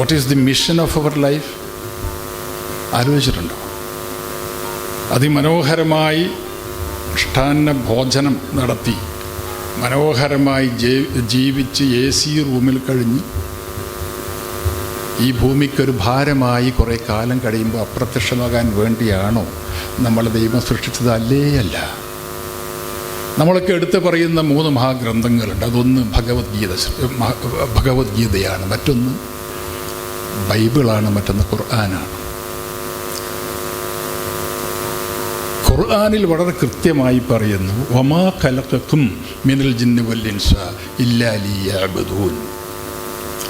What is the mission of our life? ആലോചിച്ചിട്ടുണ്ടോ? അതിമനോഹരമായി മൃഷ്ടാന്ന ഭോജനം നടത്തി മനോഹരമായി ജീവിച്ച് AC റൂമിൽ കഴിഞ്ഞ് ഈ ഭൂമിക്കൊരു ഭാരമായി കുറേ കാലം കഴിയുമ്പോൾ അപ്രത്യക്ഷമാകാൻ വേണ്ടിയാണോ നമ്മളെ ദൈവം സൃഷ്ടിച്ചത്? അല്ല. നമ്മളൊക്കെ എടുത്ത് പറയുന്ന 3 മഹാഗ്രന്ഥങ്ങളുണ്ട്. അതൊന്ന് ഭഗവത്ഗീതയാണ്, മറ്റൊന്ന് ബൈബിളാണ്, മറ്റൊന്ന് ഖുർആനാണ്. ഖുർആനിൽ വളരെ കൃത്യമായി പറയുന്നു, വമാ ഖലഖതും മിനൽ ജിന്നി വൽ ഇൻസ ഇല്ലാ ലിയഅ്ബുദൂൻ.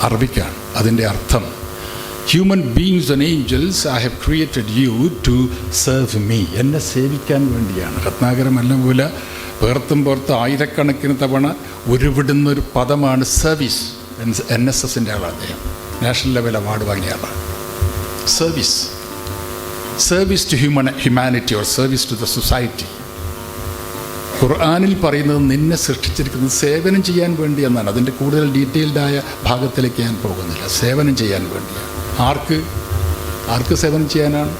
അറബിക്കാണ് അതിൻ്റെ അർത്ഥം. Human beings and angels I have created you to serve me. എന്നെ സേവിക്കാൻ വേണ്ടിയാണ്. രത്നാകരമല്ല പോലെ പുറത്ത് ആയിരക്കണക്കിന് തവണ ഉരുവിടുന്നൊരു പദമാണ് സർവീസ്. NSSൻ്റെ ആളാണ് അദ്ദേഹം, നാഷണൽ ലെവൽ അവാർഡ് വാങ്ങിയ ആളാണ്. Service to humanity or service to the society. ഖുർആനിൽ പറയുന്നത് നിന്നെ സൃഷ്ടിച്ചിരിക്കുന്നത് സേവനം ചെയ്യാൻ വേണ്ടി എന്നാണ്. അതിൻ്റെ കൂടുതൽ ഡീറ്റെയിൽഡായ ഭാഗത്തിലേക്ക് ഞാൻ പോകുന്നില്ല. സേവനം ചെയ്യാൻ വേണ്ടിയാണ്. ആർക്ക് സേവനം ചെയ്യാനാണ്?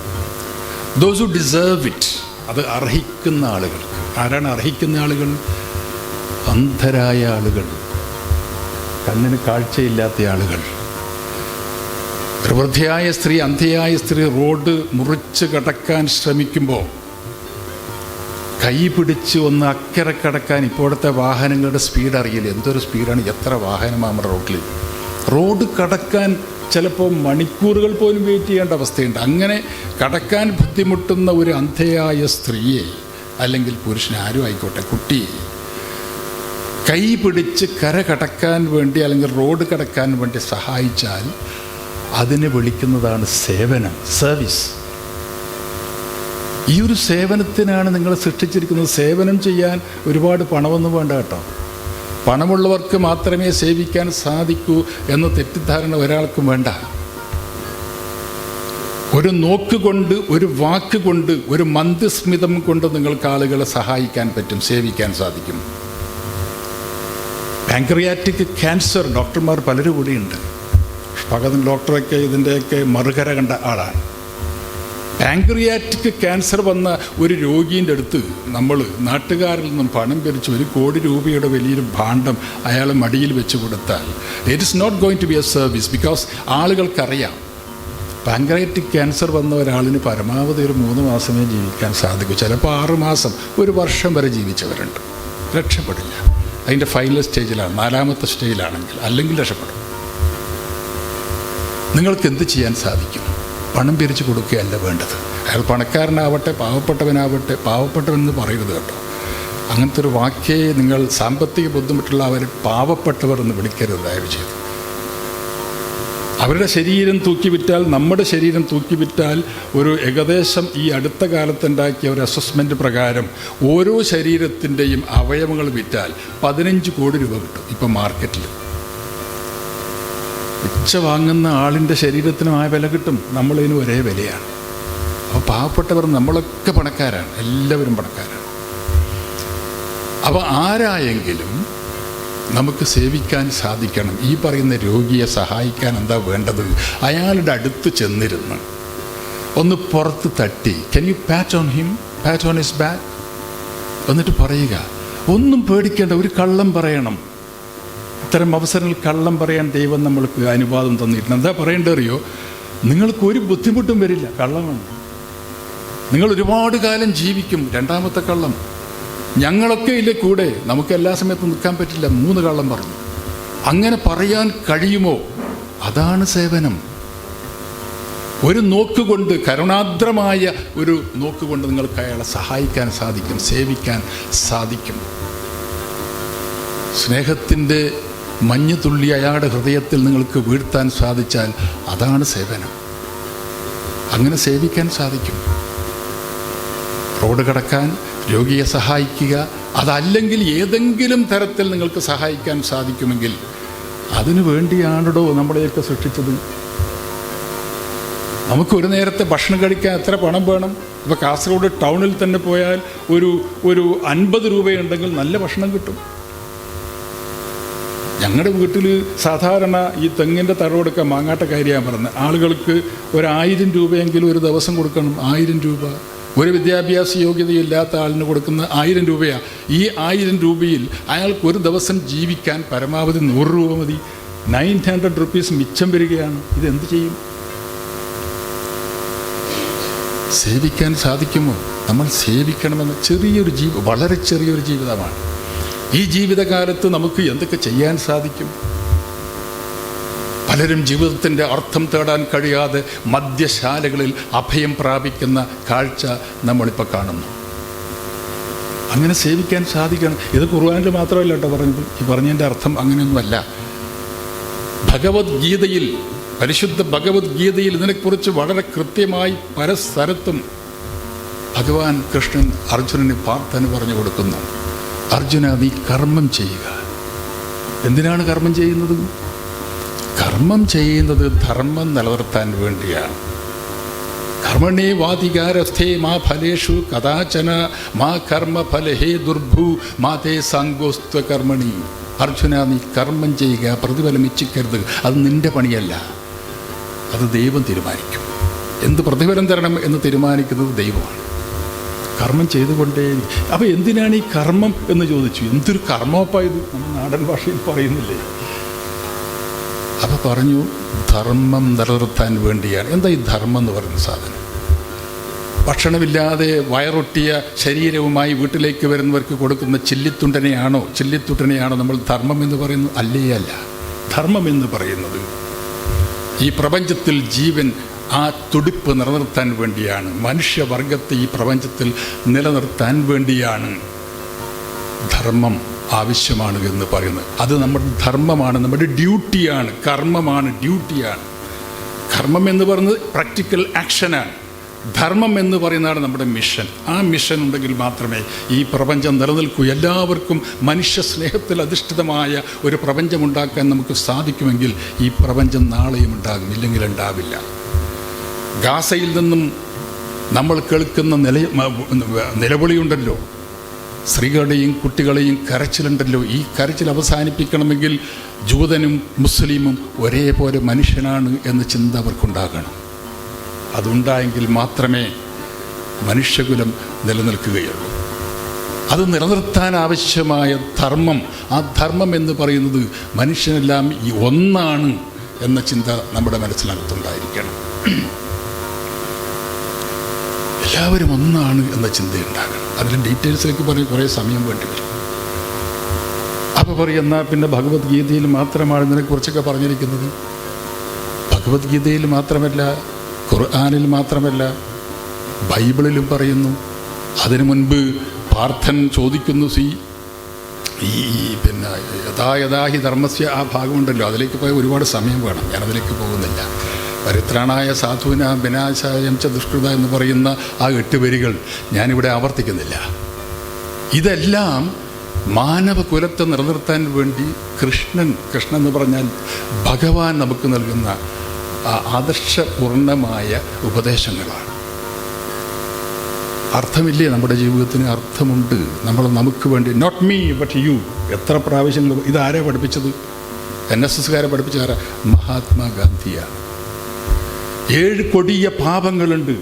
Those who deserve it. അത് അർഹിക്കുന്ന ആളുകൾക്ക്. ആരാണ് അർഹിക്കുന്ന ആളുകൾ? അന്ധരായ ആളുകൾ, കണ്ണിന് കാഴ്ചയില്ലാത്ത ആളുകൾ. വൃദ്ധയായ സ്ത്രീ, അന്ധയായ സ്ത്രീ റോഡ് മുറിച്ച് കടക്കാൻ ശ്രമിക്കുമ്പോൾ കൈ പിടിച്ച് ഒന്ന് അക്കരെ കടക്കാൻ ഇപ്പോഴത്തെ വാഹനങ്ങളുടെ സ്പീഡ് അറിയില്ല. എന്തൊരു സ്പീഡാണ്! എത്ര വാഹനമാണ് നമ്മുടെ റോഡിൽ. റോഡ് കടക്കാൻ ചിലപ്പോൾ മണിക്കൂറുകൾ പോലും വെയിറ്റ് ചെയ്യേണ്ട അവസ്ഥയുണ്ട്. അങ്ങനെ കടക്കാൻ ബുദ്ധിമുട്ടുന്ന ഒരു അന്ധയായ സ്ത്രീയെ, അല്ലെങ്കിൽ പുരുഷനെ, ആരും ആയിക്കോട്ടെ, കുട്ടിയെ കൈ പിടിച്ച് കര കടക്കാൻ വേണ്ടി അല്ലെങ്കിൽ റോഡ് കടക്കാൻ വേണ്ടി സഹായിച്ചാൽ അതിനെ വിളിക്കുന്നതാണ് സേവനം, സർവീസ്. ഈ ഒരു സേവനത്തിനാണ് നിങ്ങൾ സൃഷ്ടിച്ചിരിക്കുന്നത്. സേവനം ചെയ്യാൻ ഒരുപാട് പണമൊന്നും വേണ്ട കേട്ടോ. പണമുള്ളവർക്ക് മാത്രമേ സേവിക്കാൻ സാധിക്കൂ എന്ന തെറ്റിദ്ധാരണ ഒരാൾക്കും വേണ്ട. ഒരു നോക്കുകൊണ്ട്, ഒരു വാക്കുകൊണ്ട്, ഒരു മന്ദസ്മിതം കൊണ്ട് നിങ്ങൾക്ക് ആളുകളെ സഹായിക്കാൻ പറ്റും, സേവിക്കാൻ സാധിക്കും. പാൻക്രിയാറ്റിക് ക്യാൻസർ ഡോക്ടർമാർ പലരും കൂടിയുണ്ട്. ഭഗതൻ ഡോക്ടറൊക്കെ ഇതിൻ്റെയൊക്കെ മറുകര കണ്ട ആളാണ്. പാൻക്രിയാറ്റിക് ക്യാൻസർ വന്ന ഒരു രോഗീൻ്റെ അടുത്ത് നമ്മൾ നാട്ടുകാരിൽ നിന്നും പണം പിരിച്ച് 1 കോടി രൂപയുടെ വലിയൊരു ഭാണ്ഡം അയാൾ മടിയിൽ വെച്ച് കൊടുത്താൽ it is not going to be a service. Because ആളുകൾക്കറിയാം പാൻക്രിയാറ്റിക് ക്യാൻസർ വന്ന ഒരാളിന് പരമാവധി ഒരു 3 മാസമേ ജീവിക്കാൻ സാധിക്കൂ. ചിലപ്പോൾ 6 മാസം, 1 വർഷം വരെ ജീവിച്ചവരുണ്ട്. രക്ഷപ്പെടില്ല. അതിൻ്റെ ഫൈനൽ സ്റ്റേജിലാണ്, 4ാമത്തെ സ്റ്റേജിലാണെങ്കിൽ. അല്ലെങ്കിൽ രക്ഷപ്പെടും. നിങ്ങൾക്ക് എന്ത് ചെയ്യാൻ സാധിക്കും? പണം പിരിച്ചു കൊടുക്കുകയല്ല വേണ്ടത്. അയാൾ പണക്കാരനാവട്ടെ, പാവപ്പെട്ടവനാവട്ടെ. പാവപ്പെട്ടവനെന്ന് പറയരുത് കേട്ടോ. അങ്ങനത്തെ ഒരു വാക്കേ നിങ്ങൾ സാമ്പത്തിക ബുദ്ധിമുട്ടുള്ള അവരെ പാവപ്പെട്ടവർ എന്ന് വിളിക്കരുത് ദയവ് ചെയ്ത്. അവരുടെ ശരീരം തൂക്കിവിറ്റാൽ, നമ്മുടെ ശരീരം തൂക്കിവിറ്റാൽ, ഒരു ഏകദേശം ഈ അടുത്ത കാലത്തുണ്ടാക്കിയ ഒരു അസസ്മെൻറ്റ് പ്രകാരം ഓരോ ശരീരത്തിൻ്റെയും അവയവങ്ങൾ വിറ്റാൽ 15 കോടി രൂപ കിട്ടും ഇപ്പം മാർക്കറ്റിൽ. ഉച്ച വാങ്ങുന്ന ആളിൻ്റെ ശരീരത്തിനുമായ വില കിട്ടും. നമ്മളിതിന് ഒരേ വിലയാണ്. അപ്പോൾ പാവപ്പെട്ടവർ, നമ്മളൊക്കെ പണക്കാരാണ്, എല്ലാവരും പണക്കാരാണ്. അപ്പോൾ ആരായെങ്കിലും നമുക്ക് സേവിക്കാൻ സാധിക്കണം. ഈ പറയുന്ന രോഗിയെ സഹായിക്കാൻ എന്താ വേണ്ടത്? അയാളുടെ അടുത്ത് ചെന്നിരുന്ന് ഒന്ന് പുറത്ത് തട്ടി, can you PAT on him, PAT on his back, എന്നിട്ട് പറയുക, ഒന്നും പേടിക്കേണ്ട, ഒരു കള്ളം പറയണം. ഇത്തരം അവസരങ്ങൾ കള്ളം പറയാൻ ദൈവം നമ്മൾക്ക് അനുവാദം തന്നിട്ടുണ്ട്. എന്താ പറയേണ്ടറിയോ? നിങ്ങൾക്ക് ഒരു ബുദ്ധിമുട്ടും വരില്ല. കള്ളമാണ്. നിങ്ങൾ ഒരുപാട് കാലം ജീവിക്കും. 2ാമത്തെ കള്ളം, ഞങ്ങളൊക്കെ ഇല്ലേ കൂടെ, നമുക്ക് എല്ലാ സമയത്തും നിൽക്കാൻ പറ്റില്ല, 3 കള്ളം പറഞ്ഞു. അങ്ങനെ പറയാൻ കഴിയുമോ? അതാണ് സേവനം. ഒരു നോക്കുകൊണ്ട്, കരുണാദ്രമായ ഒരു നോക്കുകൊണ്ട് നിങ്ങൾക്ക് അയാളെ സഹായിക്കാൻ സാധിക്കും, സേവിക്കാൻ സാധിക്കും. സ്നേഹത്തിൻ്റെ മഞ്ഞുതുള്ളി അയാളുടെ ഹൃദയത്തിൽ നിങ്ങൾക്ക് വീഴ്ത്താൻ സാധിച്ചാൽ അതാണ് സേവനം. അങ്ങനെ സേവിക്കാൻ സാധിക്കും. റോഡ് കടക്കാൻ, രോഗിയെ സഹായിക്കുക, അതല്ലെങ്കിൽ ഏതെങ്കിലും തരത്തിൽ നിങ്ങൾക്ക് സഹായിക്കാൻ സാധിക്കുമെങ്കിൽ അതിനു വേണ്ടിയാണോ നമ്മളെയൊക്കെ സൃഷ്ടിച്ചത്? നമുക്കൊരു നേരത്തെ ഭക്ഷണം കഴിക്കാൻ എത്ര പണം വേണം? ഇപ്പോൾ കാസർഗോഡ് ടൗണിൽ തന്നെ പോയാൽ ഒരു 50 രൂപയുണ്ടെങ്കിൽ നല്ല ഭക്ഷണം കിട്ടും. ഞങ്ങളുടെ വീട്ടിൽ സാധാരണ ഈ തെങ്ങിൻ്റെ തടവെടുക്കാൻ മാങ്ങാട്ട കാര്യമാണ് പറഞ്ഞത്. ആളുകൾക്ക് 1000 രൂപയെങ്കിലും ഒരു ദിവസം കൊടുക്കണം. 1000 രൂപ ഒരു വിദ്യാഭ്യാസ യോഗ്യതയില്ലാത്ത ആളിന് കൊടുക്കുന്ന 1000 രൂപയാണ്. ഈ 1000 രൂപയിൽ അയാൾക്ക് ഒരു ദിവസം ജീവിക്കാൻ പരമാവധി 100 രൂപ മതി. 900 റുപ്പീസ് മിച്ചം വരികയാണ്. ഇതെന്ത് ചെയ്യും? സേവിക്കാൻ സാധിക്കുമോ? നമ്മൾ സേവിക്കണമെന്ന് ചെറിയൊരു വളരെ ചെറിയൊരു ജീവിതമാണ്. ഈ ജീവിതകാലത്ത് നമുക്ക് എന്തൊക്കെ ചെയ്യാൻ സാധിക്കും? പലരും ജീവിതത്തിൻ്റെ അർത്ഥം തേടാൻ കഴിയാതെ മദ്യശാലകളിൽ അഭയം പ്രാപിക്കുന്ന കാഴ്ച നമ്മളിപ്പോൾ കാണുന്നു. അങ്ങനെ സേവിക്കാൻ സാധിക്കണം. ഇത് ഖുർആനിൽ മാത്രമല്ല കേട്ടോ പറഞ്ഞത്. ഈ പറഞ്ഞതിൻ്റെ അർത്ഥം അങ്ങനെയൊന്നുമല്ല. ഭഗവത്ഗീതയിൽ, പരിശുദ്ധ ഭഗവത്ഗീതയിൽ ഇതിനെക്കുറിച്ച് വളരെ കൃത്യമായി പല സ്ഥലത്തും ഭഗവാൻ കൃഷ്ണൻ അർജുനന് പ്രാർത്ഥന പറഞ്ഞു കൊടുക്കുന്നു. അർജുന, നീ കർമ്മം ചെയ്യുക. എന്തിനാണ് കർമ്മം ചെയ്യുന്നത്? കർമ്മം ചെയ്യുന്നത് ധർമ്മം നിലനിർത്താൻ വേണ്ടിയാണ്. കർമ്മണേ വാധികാരസ്ഥേ മാ ഫലേഷു കഥാചന മാ കർമ്മ ഫലഹേ ദുർഭൂ മാ തേ സാങ്കോസ്ത്വ കർമ്മണി. അർജുന, നീ കർമ്മം ചെയ്യുക, പ്രതിഫലം ഇച്ഛിക്കരുത്. അത് നിന്റെ പണിയല്ല, അത് ദൈവം തീരുമാനിക്കും. എന്ത് പ്രതിഫലം തരണം എന്ന് തീരുമാനിക്കുന്നത് ദൈവമാണ്. കർമ്മം ചെയ്തുകൊണ്ടേ. അപ്പോൾ എന്തിനാണ് ഈ കർമ്മം എന്ന് ചോദിച്ചു. എന്തൊരു കർമ്മപ്പാ ഇത്? നമ്മൾ നാടൻ ഭാഷയിൽ പറയുന്നില്ലേ? അപ്പോൾ പറഞ്ഞു, ധർമ്മം നിലനിർത്താൻ വേണ്ടിയാണ്. എന്താ ഈ ധർമ്മം എന്ന് പറയുന്ന സാധനം? ഭക്ഷണമില്ലാതെ വയറൊട്ടിയ ശരീരവുമായി വീട്ടിലേക്ക് വരുന്നവർക്ക് കൊടുക്കുന്ന ചില്ലിത്തുണ്ടനെയാണോ നമ്മൾ ധർമ്മം എന്ന് പറയുന്നത്? അല്ലേ അല്ല. ധർമ്മം എന്ന് പറയുന്നത് ഈ പ്രപഞ്ചത്തിൽ ജീവൻ, ആ തുടിപ്പ് നിലനിർത്താൻ വേണ്ടിയാണ്. മനുഷ്യവർഗത്തെ ഈ പ്രപഞ്ചത്തിൽ നിലനിർത്താൻ വേണ്ടിയാണ് ധർമ്മം ആവശ്യമാണ് എന്ന് പറയുന്നത്. അത് നമ്മുടെ ധർമ്മമാണ്, നമ്മുടെ ഡ്യൂട്ടിയാണ്. കർമ്മമാണ്, ഡ്യൂട്ടിയാണ്. കർമ്മം എന്ന് പറയുന്നത് പ്രാക്ടിക്കൽ ആക്ഷനാണ്. ധർമ്മം എന്ന് പറയുന്നതാണ് നമ്മുടെ മിഷൻ. ആ മിഷൻ ഉണ്ടെങ്കിൽ മാത്രമേ ഈ പ്രപഞ്ചം നിലനിൽക്കൂ. എല്ലാവർക്കും മനുഷ്യ സ്നേഹത്തിൽ അധിഷ്ഠിതമായ ഒരു പ്രപഞ്ചമുണ്ടാക്കാൻ നമുക്ക് സാധിക്കുമെങ്കിൽ ഈ പ്രപഞ്ചം നാളെയും ഉണ്ടാകും, ഇല്ലെങ്കിൽ ഉണ്ടാവില്ല. ഗാസയിൽ നിന്നും നമ്മൾ കേൾക്കുന്ന നിലവിളിയുണ്ടല്ലോ, സ്ത്രീകളുടെയും കുട്ടികളെയും കരച്ചിലുണ്ടല്ലോ. ഈ കരച്ചിൽ അവസാനിപ്പിക്കണമെങ്കിൽ ജൂതനും മുസ്ലിമും ഒരേപോലെ മനുഷ്യനാണ് എന്ന ചിന്ത അവർക്കുണ്ടാകണം. അതുണ്ടായെങ്കിൽ മാത്രമേ മനുഷ്യകുലം നിലനിൽക്കുകയുള്ളൂ. അത് നിലനിർത്താൻ ആവശ്യമായ ധർമ്മം, ആ ധർമ്മം എന്ന് പറയുന്നത് മനുഷ്യനെല്ലാം ഈ ഒന്നാണ് എന്ന ചിന്ത നമ്മുടെ മനസ്സിനകത്തുണ്ടായിരിക്കണം. എല്ലാവരും ഒന്നാണ് എന്ന ചിന്തയുണ്ടാകണം. അതിൻ്റെ ഡീറ്റെയിൽസിലേക്ക് പറഞ്ഞ് കുറേ സമയം വേണ്ടി വരും. അപ്പോൾ പറയും, എന്നാൽ പിന്നെ ഭഗവത്ഗീതയിൽ മാത്രമാണ് ഇതിനെക്കുറിച്ചൊക്കെ പറഞ്ഞിരിക്കുന്നത്. ഭഗവത്ഗീതയിൽ മാത്രമല്ല, ഖുർആനിൽ മാത്രമല്ല, ബൈബിളിലും പറയുന്നു. അതിനു മുൻപ് പാർത്ഥൻ ചോദിക്കുന്നു, പിന്നെ യഥാഹി ധർമ്മസ്യ ആ ഭാഗമുണ്ടല്ലോ, അതിലേക്ക് പോയി ഒരുപാട് സമയം വേണം. ഞാനതിലേക്ക് പോകുന്നില്ല. പരിത്രാണായ സാധുവിന വിനാശായം ച ദുഷ്കൃത എന്ന് പറയുന്ന ആ 8 വരികൾ ഞാനിവിടെ ആവർത്തിക്കുന്നില്ല. ഇതെല്ലാം മാനവകുലത്തെ നിലനിർത്താൻ വേണ്ടി കൃഷ്ണൻ എന്ന് പറഞ്ഞാൽ ഭഗവാൻ നമുക്ക് നൽകുന്ന ആദർശപൂർണമായ ഉപദേശങ്ങളാണ്. അർത്ഥമില്ലേ നമ്മുടെ ജീവിതത്തിന്? അർത്ഥമുണ്ട്. നമുക്ക് വേണ്ടി, നോട്ട് മീ ബട്ട് യു. എത്ര പ്രാവശ്യങ്ങൾ ഇതാരാ പഠിപ്പിച്ചത്? NSSകാരെ പഠിപ്പിച്ചാരാ? മഹാത്മാഗാന്ധിയാണ്. 7 കൊടിയ പാപങ്ങളുണ്ട്.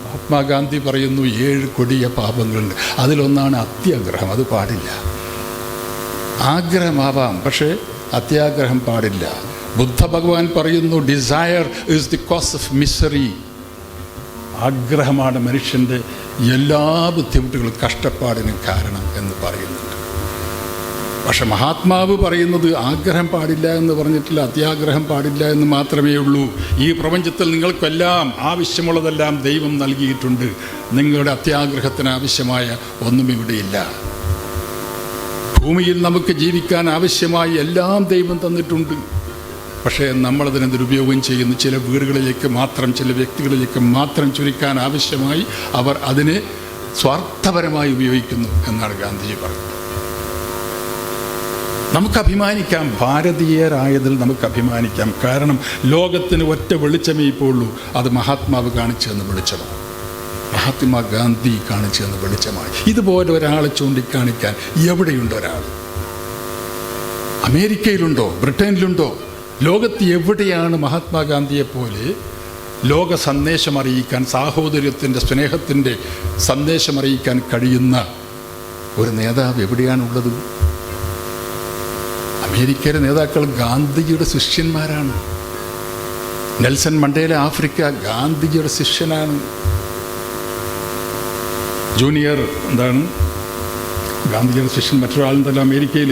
മഹാത്മാഗാന്ധി പറയുന്നു 7 കൊടിയ പാപങ്ങളുണ്ട്. അതിലൊന്നാണ് അത്യാഗ്രഹം. അത് പാടില്ല. ആഗ്രഹമാവാം, പക്ഷേ അത്യാഗ്രഹം പാടില്ല. ബുദ്ധ ഭഗവാൻ പറയുന്നു, desire is the cause of misery. ആഗ്രഹമാണ് മനുഷ്യൻ്റെ എല്ലാ ബുദ്ധിമുട്ടുകളും, കഷ്ടപ്പാടിനും കാരണം എന്ന് പറയുന്നുണ്ട്. പക്ഷെ മഹാത്മാവ് പറയുന്നത് ആഗ്രഹം പാടില്ല എന്ന് പറഞ്ഞിട്ടില്ല, അത്യാഗ്രഹം പാടില്ല എന്ന് മാത്രമേ ഉള്ളൂ. ഈ പ്രപഞ്ചത്തിൽ നിങ്ങൾക്കെല്ലാം ആവശ്യമുള്ളതെല്ലാം ദൈവം നൽകിയിട്ടുണ്ട്. നിങ്ങളുടെ അത്യാഗ്രഹത്തിന് ആവശ്യമായ ഒന്നും ഇവിടെയില്ല. ഭൂമിയിൽ നമുക്ക് ജീവിക്കാൻ ആവശ്യമായി എല്ലാം ദൈവം തന്നിട്ടുണ്ട്. പക്ഷേ നമ്മളതിനെ ദുരുപയോഗം ചെയ്യുന്നു. ചില വീടുകളിലേക്ക് മാത്രം, ചില വ്യക്തികളിലേക്ക് മാത്രം ചുരുക്കാൻ ആവശ്യമായി അവർ അതിനെ സ്വാർത്ഥപരമായി ഉപയോഗിക്കുന്നു എന്നാണ് ഗാന്ധിജി പറഞ്ഞത്. നമുക്ക് അഭിമാനിക്കാം, ഭാരതീയരായതിൽ നമുക്ക് അഭിമാനിക്കാം. കാരണം ലോകത്തിന് ഒറ്റ വെളിച്ചമേ ഇപ്പോൾ ഉള്ളൂ. അത് മഹാത്മാവ് കാണിച്ചു തന്ന വെളിച്ചമാണ്. മഹാത്മാഗാന്ധി കാണിച്ചു തന്ന വെളിച്ചമാണ്. ഇതുപോലെ ഒരാളെ ചൂണ്ടിക്കാണിക്കാൻ എവിടെയുണ്ട് ഒരാൾ? അമേരിക്കയിലുണ്ടോ? ബ്രിട്ടനിലുണ്ടോ? ലോകത്ത് എവിടെയാണ് മഹാത്മാഗാന്ധിയെപ്പോലെ ലോക സന്ദേശം അറിയിക്കാൻ, സാഹോദര്യത്തിൻ്റെ, സ്നേഹത്തിൻ്റെ സന്ദേശം അറിയിക്കാൻ കഴിയുന്ന ഒരു നേതാവ് എവിടെയാണുള്ളത്? അമേരിക്കയിലെ നേതാക്കൾ ഗാന്ധിജിയുടെ ശിഷ്യന്മാരാണ്. നെൽസൺ മണ്ടേല ആഫ്രിക്ക ഗാന്ധിജിയുടെ ശിഷ്യനാണ്. ജൂനിയർ ഗാന്ധിജിയുടെ ശിഷ്യൻ മറ്റൊരാളുണ്ടല്ലോ അമേരിക്കയിൽ,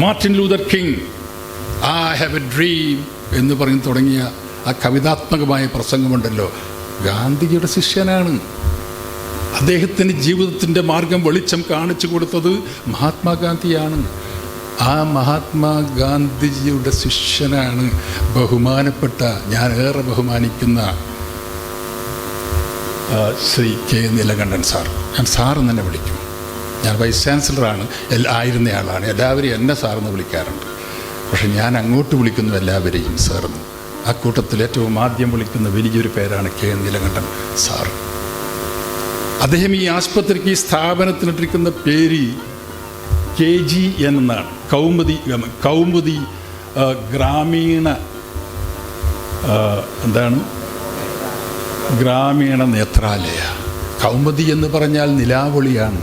Martin Luther king. I have A dream എന്ന് പറഞ്ഞ് തുടങ്ങിയ ആ കവിതാത്മകമായ പ്രസംഗമുണ്ടല്ലോ, ഗാന്ധിജിയുടെ ശിഷ്യനാണ്. അദ്ദേഹത്തിന് ജീവിതത്തിൻ്റെ മാർഗം വെളിച്ചം കാണിച്ചു കൊടുത്തത് മഹാത്മാഗാന്ധിയാണ്. ആ മഹാത്മാഗാന്ധിജിയുടെ ശിഷ്യനാണ് ബഹുമാനപ്പെട്ട, ഞാൻ ഏറെ ബഹുമാനിക്കുന്ന ശ്രീ കെ നീലകണ്ഠൻ സാർ. ഞാൻ സാറെന്ന് തന്നെ വിളിക്കും. ഞാൻ വൈസ് ചാൻസലറാണ്, ആയിരുന്നയാളാണ്. എല്ലാവരെയും എന്നെ സാറെന്ന് വിളിക്കാറുണ്ട്. പക്ഷെ ഞാൻ അങ്ങോട്ട് വിളിക്കുന്നു എല്ലാവരെയും സാറെന്ന്. ആ കൂട്ടത്തിൽ ഏറ്റവും ആദ്യം വിളിക്കുന്ന വലിയൊരു പേരാണ് കെ നീലകണ്ഠൻ സാർ. അദ്ദേഹം ഈ ആസ്പത്രിക്ക്, ഈ സ്ഥാപനത്തിനിട്ടിരിക്കുന്ന പേര് KGN എന്നാണ്. കൗമുദി ഗ്രാമീണ ഗ്രാമീണ നേത്രാലയ. കൗമുദി എന്ന് പറഞ്ഞാൽ നിലാവൊളിയാണ്,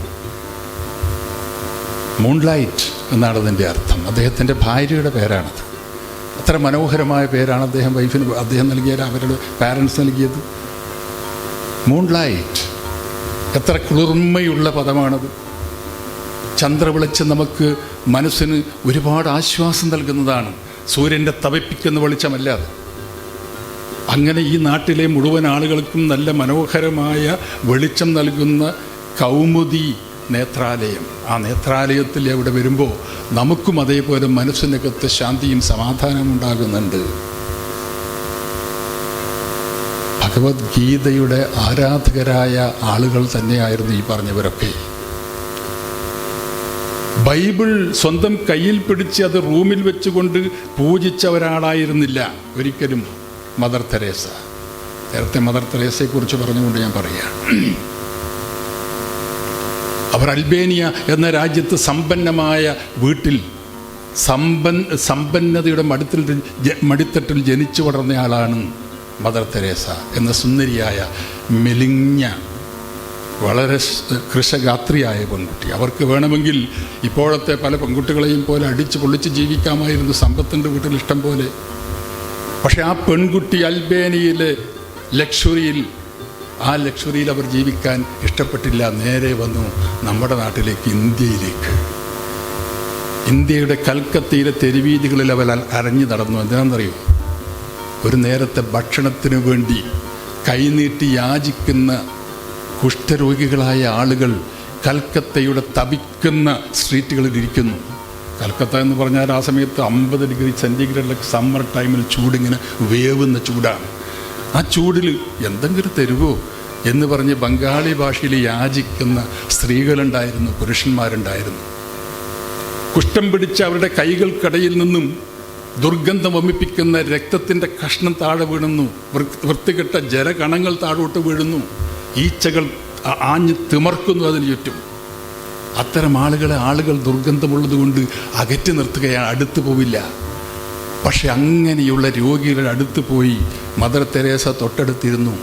മൂൺലൈറ്റ് എന്നാണ് അതിൻ്റെ അർത്ഥം. അദ്ദേഹത്തിൻ്റെ ഭാര്യയുടെ പേരാണത്. അത്ര മനോഹരമായ പേരാണ് അദ്ദേഹം നൽകിയ, അവരുടെ പാരൻസ് നൽകിയത്. മൂൺലൈറ്റ്, എത്ര കുളിർമയുള്ള പദമാണത്. ചന്ദ്രവെളിച്ചം നമുക്ക് മനസ്സിന് ഒരുപാട് ആശ്വാസം നൽകുന്നതാണ്, സൂര്യൻ്റെ തപിപ്പിക്കുന്ന വെളിച്ചമല്ലാതെ. അങ്ങനെ ഈ നാട്ടിലെ മുഴുവൻ ആളുകൾക്കും നല്ല മനോഹരമായ വെളിച്ചം നൽകുന്ന കൗമുദി നേത്രാലയം. ആ നേത്രാലയത്തിൽ എവിടെ വരുമ്പോൾ നമുക്കും അതേപോലെ മനസ്സിനകത്ത് ശാന്തിയും സമാധാനവും ഉണ്ടാകുന്നുണ്ട്. ഭഗവത്ഗീതയുടെ ആരാധകരായ ആളുകൾ തന്നെയായിരുന്നു ഈ പറഞ്ഞവരൊക്കെ. ബൈബിൾ സ്വന്തം കയ്യിൽ പിടിച്ച് അത് റൂമിൽ വെച്ചുകൊണ്ട് പൂജിച്ച ഒരാളായിരുന്നില്ല ഒരിക്കലും മദർ തെരേസ. നേരത്തെ മദർ തെരേസയെക്കുറിച്ച് പറഞ്ഞുകൊണ്ട് ഞാൻ പറയുകയാണ്. അവർ അൽബേനിയ എന്ന രാജ്യത്ത് സമ്പന്നമായ വീട്ടിൽ, സമ്പന്നതയുടെ മടിത്തട്ടിൽ ജനിച്ചു വളർന്നയാളാണ് മദർ തെരേസ എന്ന സുന്ദരിയായ, മെലിഞ്ഞ, വളരെ കൃശഗാത്രിയായ പെൺകുട്ടി. അവർക്ക് വേണമെങ്കിൽ ഇപ്പോഴത്തെ പല പെൺകുട്ടികളെയും പോലെ അടിച്ച് പൊള്ളിച്ച് ജീവിക്കാമായിരുന്നു, സമ്പത്തിൻ്റെ വീട്ടിൽ ഇഷ്ടം പോലെ. പക്ഷെ ആ പെൺകുട്ടി അൽബേനിയയിലെ ആ ലക്ഷറിയിൽ അവർ ജീവിക്കാൻ ഇഷ്ടപ്പെട്ടില്ല. നേരെ വന്നു നമ്മുടെ നാട്ടിലേക്ക്, ഇന്ത്യയിലേക്ക്. ഇന്ത്യയുടെ കൽക്കത്തയിലെ തെരുവീതികളിൽ അവർ അരഞ്ഞു നടന്നു. എന്താണെന്നറിയോ? ഒരു നേരത്തെ ഭക്ഷണത്തിനു വേണ്ടി കൈനീട്ടി യാചിക്കുന്ന കുഷ്ഠരോഗികളായ ആളുകൾ കൽക്കത്തയുടെ തപിക്കുന്ന സ്ട്രീറ്റുകളിൽ ഇരിക്കുന്നു. കൽക്കത്ത എന്ന് പറഞ്ഞാൽ ആ സമയത്ത് 50 ഡിഗ്രി സെൻറ്റിഗ്രേഡിലൊക്കെ സമ്മർ ടൈമിൽ ചൂടിങ്ങനെ വേവുന്ന ചൂടാണ്. ആ ചൂടിൽ എന്തെങ്കിലും തരുവോ എന്ന് പറഞ്ഞ് ബംഗാളി ഭാഷയിൽ യാചിക്കുന്ന സ്ത്രീകളുണ്ടായിരുന്നു, പുരുഷന്മാരുണ്ടായിരുന്നു. കുഷ്ഠം പിടിച്ച അവരുടെ കൈകൾക്കിടയിൽ നിന്നും ദുർഗന്ധം വമിപ്പിക്കുന്ന രക്തത്തിൻ്റെ കഷ്ണം താഴെ വീഴുന്നു. വൃത്തികെട്ട ജലകണങ്ങൾ താഴോട്ട് വീഴുന്നു. ഈച്ചകൾ ആഞ്ഞ് തിമർക്കുന്നു അതിന് ചുറ്റും. അത്തരം ആളുകൾ ദുർഗന്ധമുള്ളത് കൊണ്ട് അകറ്റി നിർത്തുകയാണ്, അടുത്ത് പോവില്ല. പക്ഷെ അങ്ങനെയുള്ള രോഗികളുടെ അടുത്ത് പോയി മദർ തെരേസ തൊട്ടടുത്തിരുന്നു.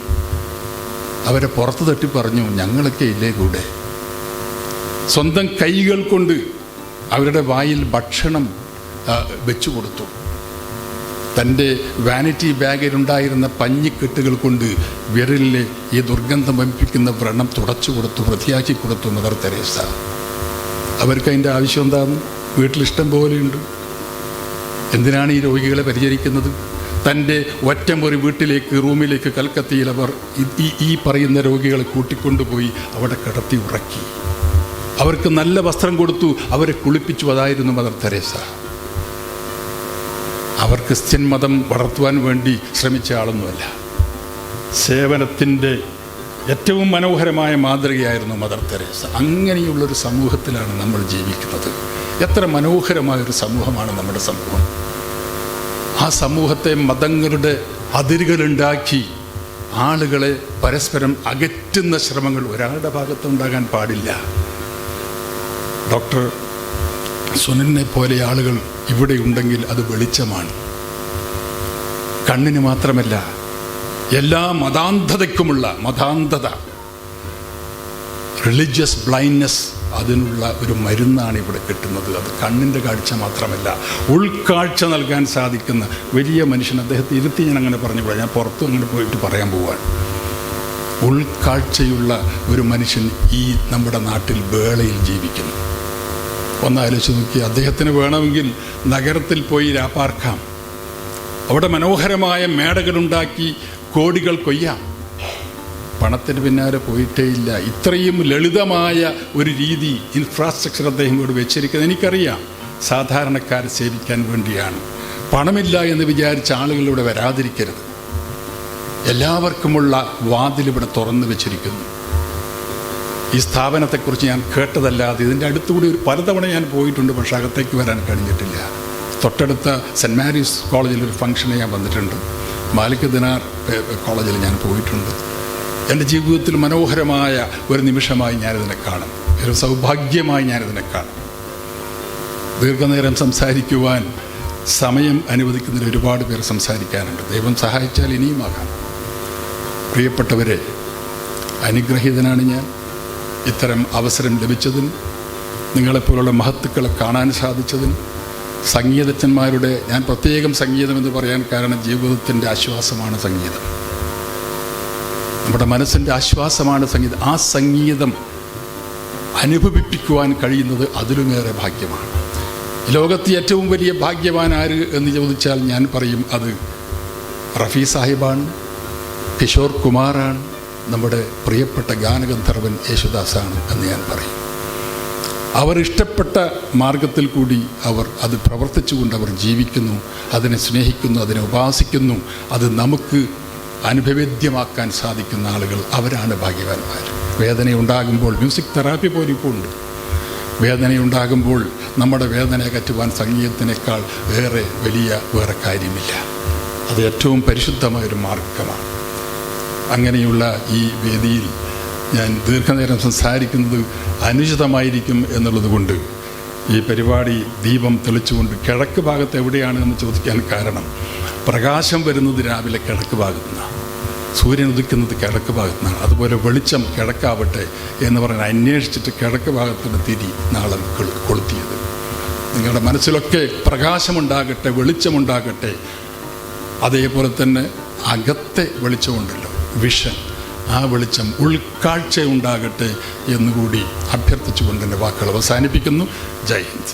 അവരെ പുറത്ത് തട്ടി പറഞ്ഞു, ഞങ്ങളൊക്കെ ഇല്ലേ കൂടെ. സ്വന്തം കൈകൾ കൊണ്ട് അവരുടെ വായിൽ ഭക്ഷണം വെച്ചു കൊടുത്തു. തൻ്റെ വാനിറ്റി ബാഗിലുണ്ടായിരുന്ന പഞ്ഞിക്കെട്ടുകൾ കൊണ്ട് വിരലിലെ ഈ ദുർഗന്ധം വമിപ്പിക്കുന്ന വ്രണം തുടച്ചു കൊടുത്തു, വൃത്തിയാക്കി കൊടുത്തു മദർ തെരേസ. അവർക്ക് അതിൻ്റെ ആവശ്യം എന്താണ്? വീട്ടിലിഷ്ടം പോലെയുണ്ട്. എന്തിനാണ് ഈ രോഗികളെ പരിചരിക്കുന്നത്? തൻ്റെ ഒറ്റമുറി വീട്ടിലേക്ക്, റൂമിലേക്ക് കൽക്കത്തയിൽ അവർ ഈ പറയുന്ന രോഗികളെ കൂട്ടിക്കൊണ്ടുപോയി അവിടെ കിടത്തി ഉറക്കി. അവർക്ക് നല്ല വസ്ത്രം കൊടുത്തു, അവരെ കുളിപ്പിച്ചു. അതായിരുന്നു മദർ തെരേസ. അവർ ക്രിസ്ത്യൻ മതം വളർത്തുവാൻ വേണ്ടി ശ്രമിച്ച ആളൊന്നുമല്ല. സേവനത്തിൻ്റെ ഏറ്റവും മനോഹരമായ മാതൃകയായിരുന്നു മദർ തെരേസ. അങ്ങനെയുള്ളൊരു സമൂഹത്തിലാണ് നമ്മൾ ജീവിക്കുന്നത്. എത്ര മനോഹരമായൊരു സമൂഹമാണ് നമ്മുടെ സമൂഹം. ആ സമൂഹത്തെ മതങ്ങളുടെ അതിരുകളുണ്ടാക്കി ആളുകളെ പരസ്പരം അകറ്റുന്ന ശ്രമങ്ങൾ ഒരാളുടെ ഭാഗത്തുണ്ടാകാൻ പാടില്ല. ഡോക്ടർ സുനിലിനെ പോലെ ആളുകൾ ഇവിടെ ഉണ്ടെങ്കിൽ അത് വെളിച്ചമാണ്. കണ്ണിന് മാത്രമല്ല, എല്ലാ മതാന്ധതയ്ക്കുമുള്ള മതാന്ധത, റിലീജിയസ് ബ്ലൈൻഡ്നെസ്, അതിനുള്ള ഒരു മരുന്നാണ് ഇവിടെ കിട്ടുന്നത്. അത് കണ്ണിൻ്റെ കാഴ്ച മാത്രമല്ല, ഉൾക്കാഴ്ച നൽകാൻ സാധിക്കുന്ന വലിയ മനുഷ്യൻ. അദ്ദേഹത്തെ ഇരുത്തി ഞാൻ അങ്ങനെ പറഞ്ഞു പോയാൽ, ഞാൻ പുറത്തും അങ്ങനെ പോയിട്ട് പറയാൻ പോവാൻ. ഉൾക്കാഴ്ചയുള്ള ഒരു മനുഷ്യൻ ഈ നമ്മുടെ നാട്ടിൽ വേളയിൽ ജീവിക്കുന്നു. ഒന്നാലോചിച്ച് നോക്കി, അദ്ദേഹത്തിന് വേണമെങ്കിൽ നഗരത്തിൽ പോയി രാപ്പാർക്കാം, അവിടെ മനോഹരമായ മേടകളുണ്ടാക്കി കോടികൾ കൊയ്യാം. പണത്തിന് പിന്നാലെ പോയിട്ടേയില്ല. ഇത്രയും ലളിതമായ ഒരു രീതി, ഇൻഫ്രാസ്ട്രക്ചർ അദ്ദേഹം ഇവിടെ വെച്ചിരിക്കുന്നത് എനിക്കറിയാം. സാധാരണക്കാരെ സേവിക്കാൻ വേണ്ടിയാണ്. പണമില്ല എന്ന് വിചാരിച്ച ആളുകൾ ഇവിടെ വരാതിരിക്കരുത്. എല്ലാവർക്കുമുള്ള വാതിലിവിടെ തുറന്നു വെച്ചിരിക്കുന്നു. ഈ സ്ഥാപനത്തെക്കുറിച്ച് ഞാൻ കേട്ടതല്ലാതെ ഇതിൻ്റെ അടുത്തുകൂടി പലതവണ ഞാൻ പോയിട്ടുണ്ട്, പക്ഷേ അകത്തേക്ക് വരാൻ കഴിഞ്ഞിട്ടില്ല. തൊട്ടടുത്ത സെൻറ്റ് മാരീസ് കോളേജിൽ ഒരു ഫംഗ്ഷന് ഞാൻ വന്നിട്ടുണ്ട്. മാലിക് ദിനാർ കോളേജിൽ ഞാൻ പോയിട്ടുണ്ട്. എൻ്റെ ജീവിതത്തിൽ മനോഹരമായ ഒരു നിമിഷമായി ഞാനിതിനെ കാണും, ഒരു സൗഭാഗ്യമായി ഞാനിതിനെ കാണും. ദീർഘനേരം സംസാരിക്കുവാൻ സമയം അനുവദിക്കുന്നതിൽ ഒരുപാട് പേർ സംസാരിക്കാനുണ്ട്. ദൈവം സഹായിച്ചാൽ ഇനിയുമാകാം. പ്രിയപ്പെട്ടവരെ, അനുഗ്രഹീതനാണ് ഞാൻ. ഇത്തരം അവസരം ലഭിച്ചതിന്, നിങ്ങളെപ്പോലുള്ള മഹത്തുക്കളെ കാണാൻ സാധിച്ചതിന്, സംഗീതജ്ഞന്മാരുടെ, ഞാൻ പ്രത്യേകം സംഗീതം എന്ന് പറയാൻ കാരണം ജീവിതത്തിൻ്റെ ആശ്വാസമാണ് സംഗീതം, നമ്മുടെ മനസ്സിൻ്റെ ആശ്വാസമാണ് സംഗീതം. ആ സംഗീതം അനുഭവിപ്പിക്കുവാൻ കഴിയുന്നത് അതിലുമേറെ ഭാഗ്യമാണ്. ലോകത്ത് ഏറ്റവും വലിയ ഭാഗ്യവാൻ ആര് എന്ന് ചോദിച്ചാൽ ഞാൻ പറയും അത് റഫി സാഹിബാണ്, കിഷോർ കുമാറാണ്, നമ്മുടെ പ്രിയപ്പെട്ട ഗാനഗന്ധർവൻ യേശുദാസാണ് എന്ന് ഞാൻ പറയും. അവർ ഇഷ്ടപ്പെട്ട മാർഗത്തിൽ കൂടി അവർ അത് പ്രവർത്തിച്ചുകൊണ്ട് അവർ ജീവിക്കുന്നു, അതിനെ സ്നേഹിക്കുന്നു, അതിനെ ഉപാസിക്കുന്നു. അത് നമുക്ക് അനുഭവേദ്യമാക്കാൻ സാധിക്കുന്ന ആളുകൾ, അവരാണ് ഭാഗ്യവാന്മാർ. വേദനയുണ്ടാകുമ്പോൾ മ്യൂസിക് തെറാപ്പി പോലെ ഇപ്പോൾ ഉണ്ട്. വേദനയുണ്ടാകുമ്പോൾ നമ്മുടെ വേദന അകറ്റുവാൻ സംഗീതത്തിനേക്കാൾ വേറെ കാര്യമില്ല. അത് ഏറ്റവും പരിശുദ്ധമായൊരു മാർഗമാണ്. അങ്ങനെയുള്ള ഈ വേദിയിൽ ഞാൻ ദീർഘനേരം സംസാരിക്കുന്നത് അനുചിതമായിരിക്കും എന്നുള്ളത് കൊണ്ട് ഈ പരിപാടി ദീപം തെളിച്ചുകൊണ്ട് കിഴക്ക് ഭാഗത്ത് എവിടെയാണ് എന്ന് ചോദിക്കാൻ കാരണം, പ്രകാശം വരുന്നത് രാവിലെ കിഴക്ക് ഭാഗത്തുനിന്നാണ്, സൂര്യൻ ഉദിക്കുന്നത് കിഴക്ക് ഭാഗത്തുനിന്നാണ്. അതുപോലെ വെളിച്ചം കിഴക്കാവട്ടെ എന്ന് പറഞ്ഞ് അന്വേഷിച്ചിട്ട് കിഴക്ക് ഭാഗത്തിൻ്റെ തിരി നാളെ കൊളുത്തിയത്. നിങ്ങളുടെ മനസ്സിലൊക്കെ പ്രകാശമുണ്ടാകട്ടെ, വെളിച്ചമുണ്ടാകട്ടെ. അതേപോലെ തന്നെ അകത്തെ വെളിച്ചമുണ്ടല്ലോ, വിഷൻ, ആ വെളിച്ചം, ഉൾക്കാഴ്ച ഉണ്ടാകട്ടെ എന്നുകൂടി അഭ്യർത്ഥിച്ചുകൊണ്ട് എൻ്റെ വാക്കുകൾ അവസാനിപ്പിക്കുന്നു. ജയ് ഹിന്ദ്.